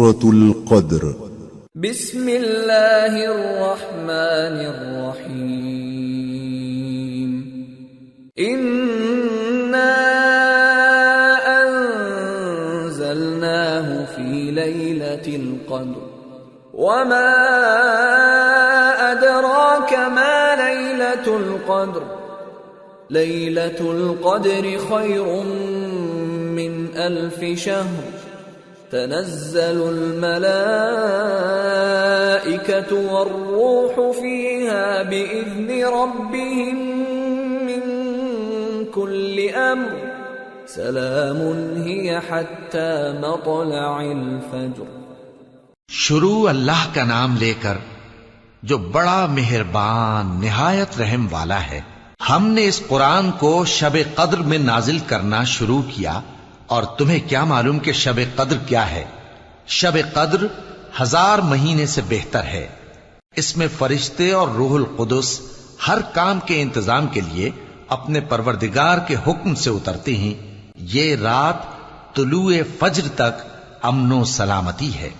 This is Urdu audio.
سورة القدر بسم اللہ الرحمن الرحیم انا انزلناه في ليلة القدر وما ادراك ما ليلة القدر ليلة القدر خير من 1000 شهر تنزل الملائكة والروح فيها بإذن ربهم من كل أمر سلام هي حتى مطلع الفجر. شروع اللہ کا نام لے کر جو بڑا مہربان نہایت رحم والا ہے. ہم نے اس قرآن کو شب قدر میں نازل کرنا شروع کیا، اور تمہیں کیا معلوم کہ شب قدر کیا ہے؟ شب قدر 1000 مہینے سے بہتر ہے. اس میں فرشتے اور روح القدس ہر کام کے انتظام کے لیے اپنے پروردگار کے حکم سے اترتے ہیں. یہ رات طلوع فجر تک امن و سلامتی ہے.